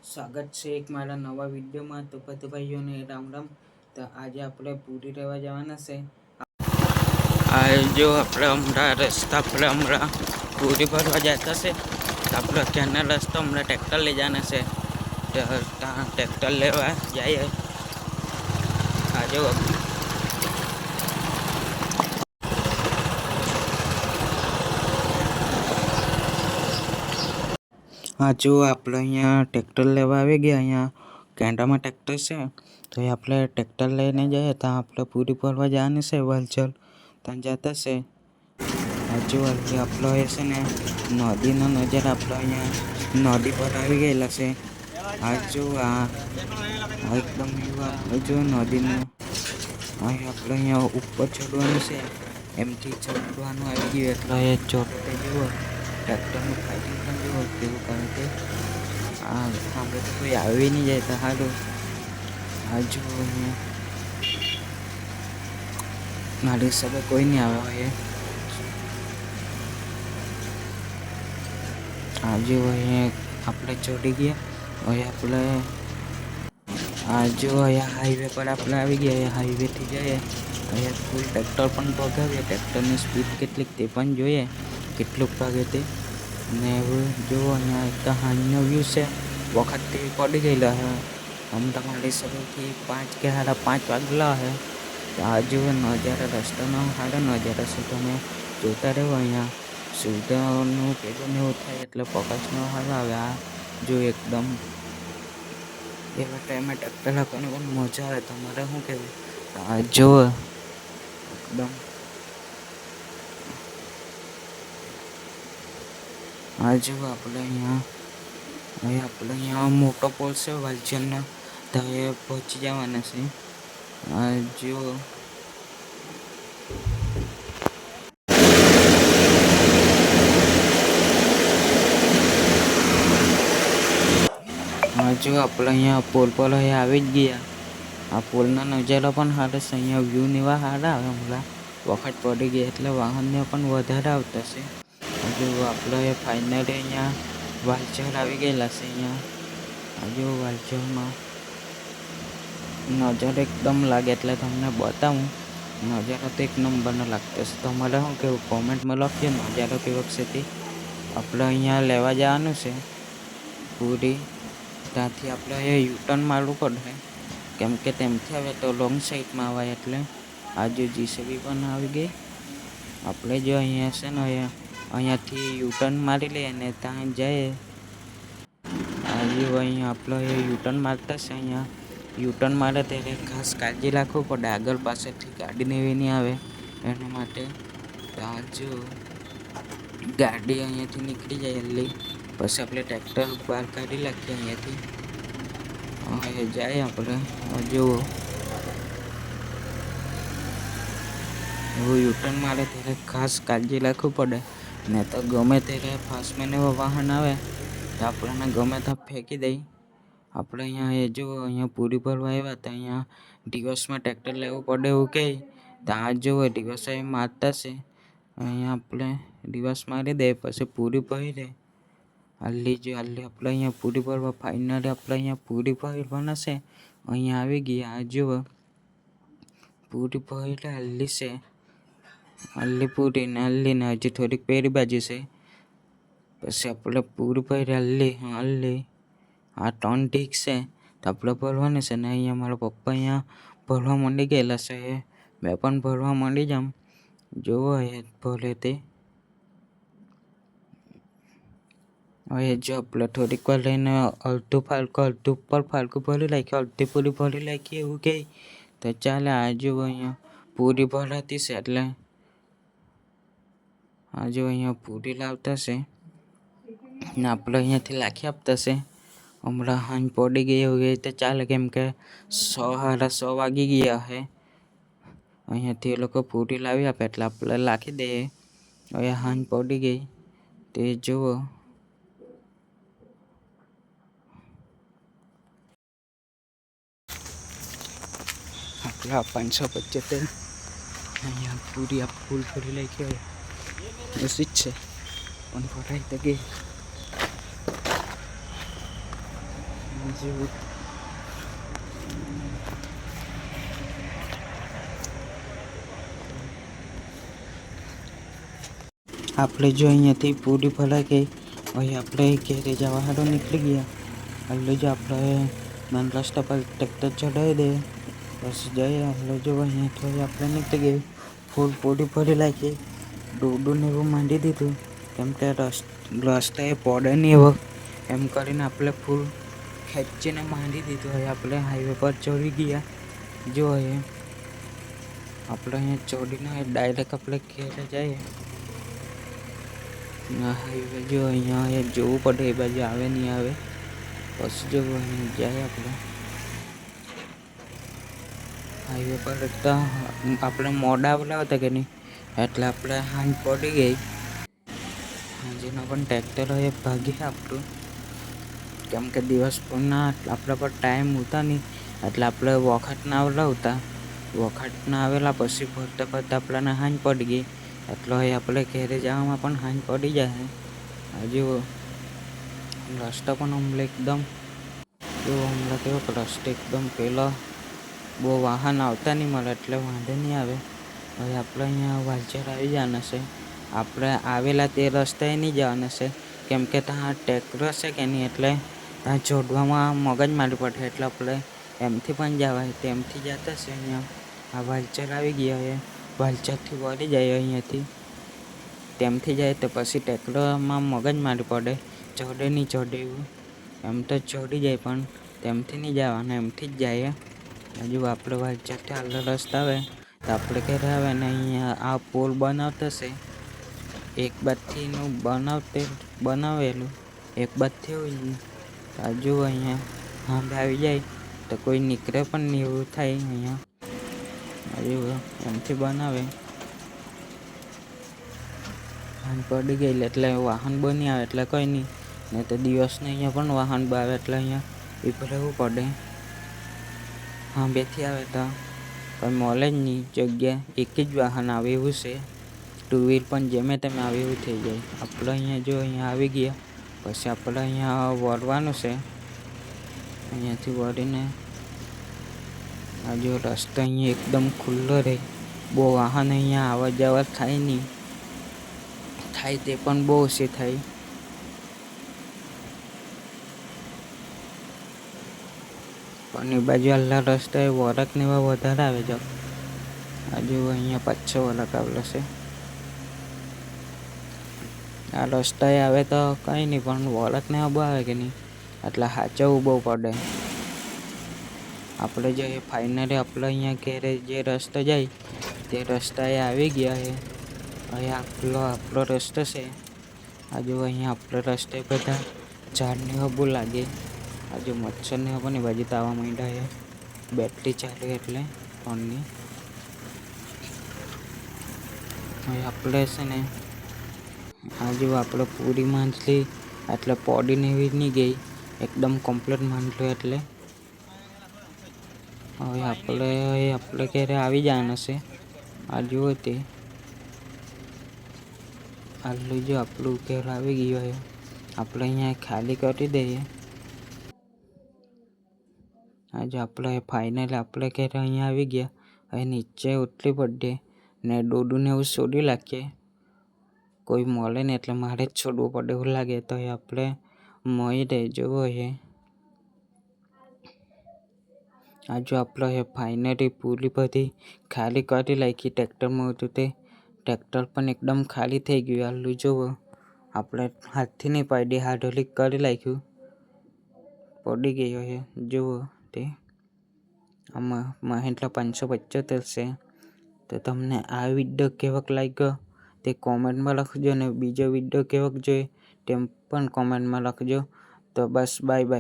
સ્વાગત છે એક મારા નવા વિડીયોમાં। તો બધા ભાઈઓને રામ રામ। તો આજે આપણે પૂરી રહેવા જવાના છે। આ જો આપણે હમણાં રસ્તા પર હમણાં પૂરી ભરવા જતા છે। તો આપણે ક્યાંના રસ્તો હમણાં ટ્રેક્ટર લઈ જવાના છે। તો ત્યાં ટ્રેક્ટર લેવા જઈએ। આ જો હા જો આપણે અહીંયા ટ્રેક્ટર લેવા આવી ગયા। અહીંયા કેન્ડામાં ટ્રેક્ટર છે। તો એ આપણે ટ્રેક્ટર લઈને જઈએ ત્યાં આપણે પૂરી ભરવા જવાની છે વાલચલ ત્યાં જતા છે। હજુ આપણે એ છે ને નદીનો નજારો આપણે અહીંયા નદી પર આવી ગયેલા છે। આ જો આ એકદમ વ્યૂ આપણે જો નદીનું અહીં આપણે અહીંયા ઉપર ચડવાનું છે। એમથી ચડવાનું આવી ગયું એટલે એ ચડતે જુઓ ટ્રેક્ટરનું ફાઇટિંગ પણ જુઓ કેવું કરે તે। આ આપણે તો કોઈ આવી નહીં જાય તો સારું। આ જો અહીંયા મારી હિસાબે કોઈ નહીં આવે હોય। આ જો અહીંયા આપણે ચડી ગયા। હવે આપણે આ જો અહીંયા હાઈવે પર આપણે આવી ગયા। અહીંયા હાઈવેથી જઈએ અહીંયા ફૂલ ટ્રેક્ટર પણ ભગાવીએ। ટ્રેક્ટરની સ્પીડ કેટલીક તે પણ જોઈએ કેટલુંક ભાગે તે। અને એવું જુઓ અહીંયા એક તો હાઈનો વ્યૂ છે। વખત તે પડી ગયેલો છે હમણાં મારી હિસાબેથી 5 કે 5:30 વાગેલા છે। તો આ જુઓ નજારા રસ્તાનો સારો નજારો છે। તમે જોતા રહો અહીંયા સુવિધાનું પેલું ને એવું થાય એટલે પ્રકાશનો સારો આવે। આ જો એકદમ એવા ટાઈમે ટ્રેક્ટર હાંકવાની પણ મજા આવે। તમારે શું કહેવું? આ જો એકદમ આ જો આપણે અહીંયા મોટો પોલ છે વાલચલનો તો એ પહોંચી જવાના છે। આ જો જો આપણે અહીંયા પોલ પર અહીંયા આવી જ ગયા। આ પોલનો નજારો પણ સારો છે। અહીંયા વ્યૂ ને એવા સારા આવે હમણાં વખત પડી ગયા એટલે વાહનને પણ વધારે આવતા છે। હજુ આપણે ફાઇનલી અહીંયા વાલચલ આવી ગયેલા છે। અહીંયા હજુ વાલચલમાં નજારો એકદમ લાગે એટલે તમને બતાવું। નજારો તો એક નંબરનો લાગતો છે। તમારે શું કહેવું કોમેન્ટમાં લખજો નજારો કેવો છે તે। આપણે અહીંયા લેવા જવાનું છે પૂરી। ત્યાંથી આપણે એ યુટર્ન મારવું પડશે કેમ કે તેમથી આવે તો લોંગ સાઈડમાં આવે એટલે આજે જીસીબી પણ આવી ગઈ। આપણે જો અહીંયા છે ને અહીંયાથી યુટર્ન મારી લઈએ ને ત્યાં જઈએ। આજે અહીંયા આપણે યુટર્ન મારતા છે। અહીંયા યુટર્ન મારે ત્યારે ખાસ કાળજી રાખવું પડે આગળ પાસેથી ગાડીને એવી નહીં આવે એના માટે। ત્યાં જો ગાડી અહીંયાથી નીકળી જાય એટલે પછી આપણે ટ્રેક્ટર બહાર કાઢી નાખીએ અહીંયાથી। હવે જાય આપણે જુઓ એવું યુટર્ન મારે ત્યારે ખાસ કાળજી રાખવું પડે ને તો ગમે ત્યારે ફાસ્ટમેન એવા વાહન આવે તો આપણને ગમે ત્યાં ફેંકી દઈ। આપણે અહીંયા એ જો અહીંયા પૂરી ભરવા આવ્યા તો અહીંયા દિવસમાં ટ્રેક્ટર લેવું પડે એવું કહે તો આ જુઓ દિવસ અહીં મારતા છે। અહીંયા આપણે દિવસ મારી દે પછી પૂરી ભરી દે। હાલી આપણે અહીંયા પૂરી ભરવા ફાઇનલી આપણે અહીંયા પૂરી ભરવાના છે। અહીંયા આવી ગયા। આ જુઓ પૂરી ભરેલા હાલી છે। હાલી પૂરી ને હાલી ને હજી થોડીક પેરી બાજુ છે પછી આપણે પૂરી ભરી હાલી આ 3 ઠીક છે તો આપણે ભરવાની છે। ને અહીંયા મારા પપ્પા અહીંયા ભરવા માંડી ગયેલા છે। મેં પણ ભરવા માંડી જામ જુઓ એ ભલે તે। હવે જો આપણે થોડીક વાર લઈને અડધું ઉપર ફાલકું ભરી નાખ્યું અડધી પૂરી ભરી નાખી એવું કહે તો ચાલે। આ જો અહીંયા પૂરી ભરાતી છે એટલે આ જો અહીંયા પૂરી લાવતા છે ને આપણે અહીંયાથી લાખી આપતા છે। હમણાં હાંજ પડી ગઈ એવું તો ચાલે કેમ કે 6:30 વાગી ગયા છે। અહીંયાથી એ લોકો પૂરી લાવી આપે એટલે આપણે લાખી દઈએ। હવે હાંજ પડી ગઈ તે જુઓ આપણા 575 અહીંયા પૂરી આ ફૂલ ભરી નાખી હવે બસ જ છે પણ ભરાઈ તો ગઈ। જેવું આપણે જો અહીંયાથી પૂરી ભરાઈ ગઈ, હવે આપણે ઘેરે જવા હારું નીકળી ગયા. એટલે જો આપણે મેન રસ્તા પર ટ્રેક્ટર ચડાવી દે પછી જઈએ. એટલે જો અહીંયાથી આપણે નીકળી ગઈ, ફૂલ પૂરી ભરી લાગી, ડોડું ને એવું માંડી દીધું કેમ કે રસ્તા એ પડે નહીં એવો એમ કરીને આપણે ફૂલ ખેંચીને માંડી દીધું. હવે આપણે હાઈવે પર ચડી ગયા. જો હવે આપણે અહીંયા ચડીને ડાયરેક્ટ આપણે ઘેરે જઈએ. હાઈવે જો અહીંયા જોવું પડે એ બાજુ આવે નહીં આવે, પછી જો અહીં જાય આપણે હાઈવે પર. તો આપણે મોડા આવેલા હતા કે નહીં, એટલે આપણે હાંજ પડી ગઈ. હાંજીનો પણ ટ્રેક્ટર હવે ભાગી આપણું કેમ કે દિવસ પૂરના આપણા પર ટાઈમ હોતા નહીં, એટલે આપણે વખતના આવેલા હતા. વખતના આવેલા પછી ભરતા ભરતા આપણને હાંજ પડી ગઈ. એટલે હવે આપણે ઘેરે જવામાં પણ હાંજ પડી જાય. હજુ રસ્તો પણ હમણાં એકદમ હમણાં કેવો રસ્તો એકદમ પેલો બહુ વાહન આવતા નહીં મળે એટલે વાંધો નહીં આવે. હવે આપણે અહીંયા વાલચર આવી જવાના છે. આપણે આવેલા તે રસ્તાએ નહીં જવાના છે કેમ કે ત્યાં ટ્રેક્ટર છે કે નહીં, એટલે ત્યાં જોડવામાં મગજ મારી પડે. એટલે આપણે એમથી પણ જવાય, તેમથી જતા છે. અહીંયા આ વાલચર આવી ગયા. હવે વાલચરથી વળી જાય અહીંયાથી, તેમથી જાય તો પછી ટ્રેક્ટરમાં મગજ મારી પડે, ચડે નહીં ચડે એવું. એમ તો ચડી જાય પણ તેમથી નહીં જવાના, એમથી જ જાય. હજુ આપણે વાલચરથી આગળ રસ્તા આવે તો આપણે ઘરે આવે ને અહીંયા આ પુલ બનાવતા છે. એક બાજુથીનું બનાવેલું એક બાજુથી હજુ અહીંયા હાંડ આવી જાય તો કોઈ નીકળે પણ નહીં એવું થાય. અહીંયા હજુ એમથી બનાવે. હાંડ પડી ગયેલી એટલે વાહન બની આવે એટલે કંઈ નહીં, નહીં તો દિવસને અહીંયા પણ વાહન આવે એટલે અહીંયા એ રહેવું પડે. હા બેથી આવે તો કંઈ મળે જ નહીં જગ્યા, એક જ વાહન આવે એવું છે. ટુ વ્હીલ પણ જેમે તેમે આવે એવું થઈ જાય. આપણે અહીંયા જો અહીંયા આવી ગયા પછી આપણે અહીંયા વળવાનું છે. અહીંયાથી વળીને આ જો રસ્તો અહીંયા એકદમ ખુલ્લો રહે, બહુ વાહન અહીંયા આવવા જવા થાય નહીં, થાય તે પણ બહુ ઓછી થાય. પણ એ બાજુ આટલા રસ્તા વરખ ને એવા વધારે આવે છે. હજુ અહીંયા 5-6 વરખ આવેલો છે. આ રસ્તાએ આવે તો કંઈ નહીં પણ વરખ ને બહુ આવે કે નહીં, એટલે સાચવવું બહુ પડે. આપણે જો ફાઇનલી આપણે અહીંયા ઘેરે જે રસ્તો જાય તે રસ્તાએ આવી ગયા છે. હવે આપણો રસ્તો છે. હજુ અહીંયા આપણો રસ્તે બધા ઝાડને બહુ લાગે. હજુ મચ્છરને પણ એ બાજુ આવવા માંડ્યા છે, બેટરી ચાલે એટલે ફોનની. હવે આપણે છે ને હજુ આપણે પૂરી માંડલી એટલે પોડીને એવી નહીં ગઈ, એકદમ કમ્પ્લીટ માંડલું. એટલે હવે આપણે ઘરે આવી જવાના છે. આ જુઓ તે આટલું જો આપણું ઘેર આવી ગયું હોય, આપણે અહીંયા ખાલી કરી દઈએ. આજે આપણે ફાઇનલ આપણે ઘરે અહીંયા આવી ગયા. હવે નીચે ઉતરી પડીએ ને ડોડુને એવું છોડી નાખીએ. કોઈ મળે ને એટલે મારે જ છોડવું પડે એવું લાગે તો આપણે મળી રહે જોવો છે. આ જો આપણે ફાઇનલી પૂરી બધી ખાલી કરી નાખી. ટ્રેક્ટરમાં હતું તે ટ્રેક્ટર પણ એકદમ ખાલી થઈ ગયું. આટલું જુઓ આપણે હાથથી નહીં પાડી, હાથોલી કરી નાખ્યું, પડી ગયો છે. જુઓ તે આમાં મહિન્દ્રા 575 છે. તો તમને આ વિડીયો કેવોક લાગ્યો તે કોમેન્ટમાં લખજો, ને બીજો વિડીયો કેવોક જોઈએ તેમ પણ કોમેન્ટમાં લખજો. તો બસ બાય બાય.